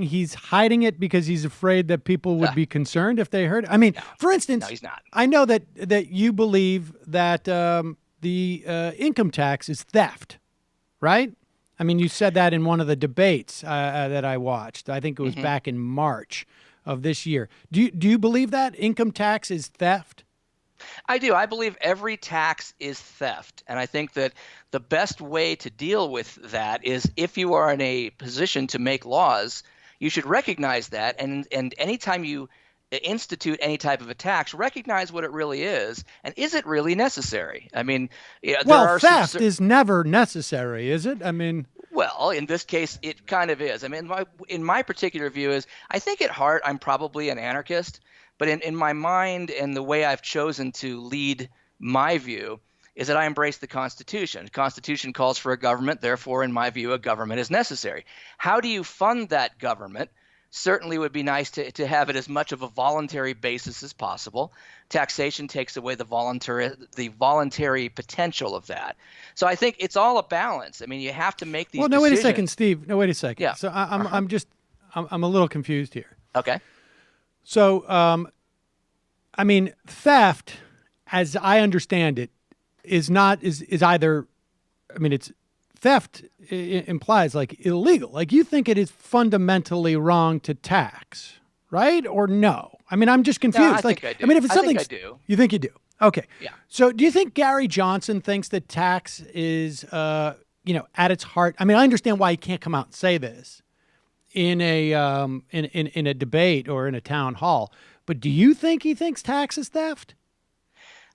he's hiding it because he's afraid that people would be concerned if they heard it? I mean, for instance, no, he's not. I know that you believe that the income tax is theft, right? I mean, you said that in one of the debates that I watched. I think it was back in March of this year. Do you believe that income tax is theft? I do. I believe every tax is theft. And I think that the best way to deal with that is if you are in a position to make laws, you should recognize that. And anytime you institute any type of a tax, recognize what it really is. And is it really necessary? I mean, theft is never necessary, is it? I mean, well, in this case, it kind of is. I mean, in my particular view is I think at heart I'm probably an anarchist. But in my mind and the way I've chosen to lead my view is that I embrace the Constitution. The Constitution calls for a government. Therefore, in my view, a government is necessary. How do you fund that government? Certainly would be nice to have it as much of a voluntary basis as possible. Taxation takes away the voluntary potential of that. So I think it's all a balance. I mean, you have to make these decisions. Wait a second, Steve. No, wait a second. Yeah. So I'm a little confused here. Okay. So, I mean, theft, as I understand it, is either, I mean, it's theft implies like illegal. Like you think it is fundamentally wrong to tax, right? Or no? I mean, I'm just confused. No, I think I do. I mean, if it's something, I do. You think you do? Okay. Yeah. So do you think Gary Johnson thinks that tax is, at its heart? I mean, I understand why he can't come out and say this in a in a debate or in a town hall. But do you think he thinks tax is theft?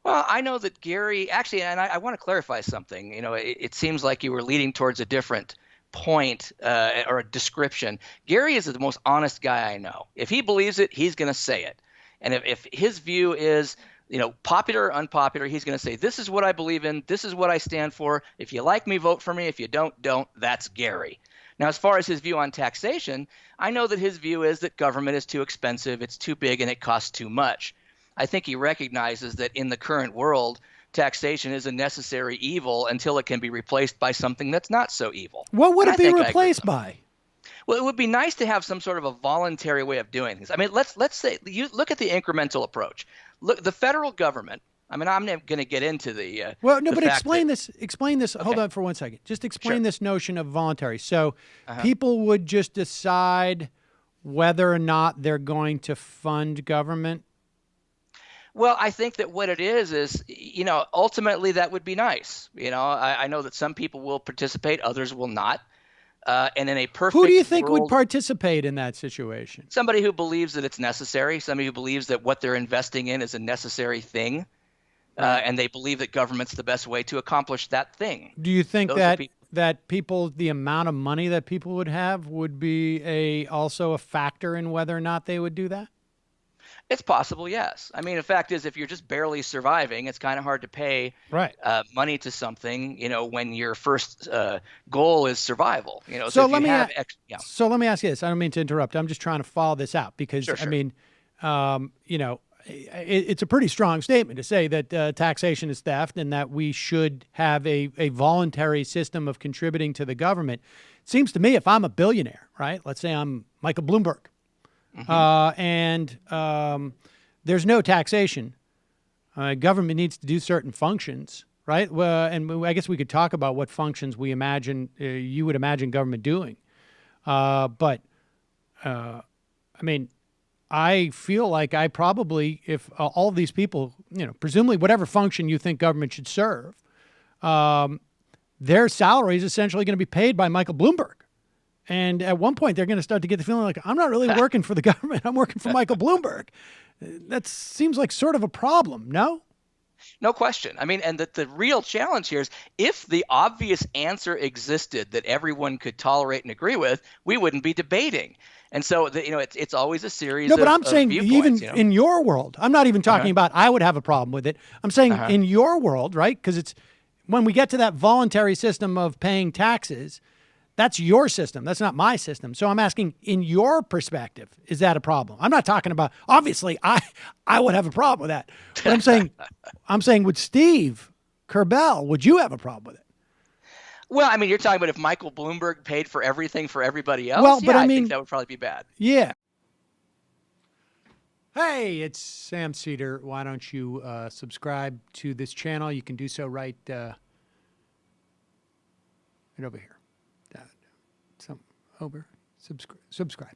Well, I know that Gary actually, and I want to clarify something. It seems like you were leading towards a different point or a description. Gary is the most honest guy I know. If he believes it, he's going to say it. And if his view is, popular or unpopular, he's going to say, this is what I believe in. This is what I stand for. If you like me, vote for me. If you don't. That's Gary. Now, as far as his view on taxation, I know that his view is that government is too expensive, it's too big, and it costs too much. I think he recognizes that in the current world, taxation is a necessary evil until it can be replaced by something that's not so evil. What would it be replaced by? Well, it would be nice to have some sort of a voluntary way of doing things. I mean, let's say you look at the incremental approach. Look, the federal government. I mean, I'm not going to get into the but explain this. Explain this. Okay. Hold on for 1 second. Just explain this notion of voluntary. So people would just decide whether or not they're going to fund government. Well, I think that what it is, ultimately that would be nice. I know that some people will participate, others will not. And in a perfect Who do you think world, would participate in that situation? Somebody who believes that it's necessary, somebody who believes that what they're investing in is a necessary thing. And they believe that government's the best way to accomplish that thing. Do you think that people, the amount of money that people would have would be also a factor in whether or not they would do that? It's possible, yes. I mean, the fact is, if you're just barely surviving, it's kind of hard to pay money to something, when your first goal is survival. So let me ask you this. I don't mean to interrupt. I'm just trying to follow this out because, Sure. I mean, it's a pretty strong statement to say that taxation is theft and that we should have a voluntary system of contributing to the government. It seems to me if I'm a billionaire, right? Let's say I'm Michael Bloomberg, and there's no taxation. Government needs to do certain functions, right? And I guess we could talk about what functions we imagine you would imagine government doing. But I mean, I feel like I probably, if all of these people, presumably whatever function you think government should serve, their salary is essentially going to be paid by Michael Bloomberg. And at one point, they're going to start to get the feeling like, I'm not really working for the government. I'm working for Michael Bloomberg. That seems like sort of a problem, no? No question. I mean, and the real challenge here is if the obvious answer existed that everyone could tolerate and agree with, we wouldn't be debating. And so, it's always a series of I'm saying even in your world, I'm not even talking about I would have a problem with it. I'm saying in your world, right? Because it's when we get to that voluntary system of paying taxes, that's your system. That's not my system. So I'm asking, in your perspective, is that a problem? I'm not talking about, obviously, I would have a problem with that. But I'm saying with Steve Kerbel, would you have a problem with it? Well, I mean, you're talking about if Michael Bloomberg paid for everything for everybody else. Well, but yeah, I I mean, think that would probably be bad. Yeah. Hey, it's Sam Seder. Why don't you subscribe to this channel? You can do so right over here. Over. Subscribe.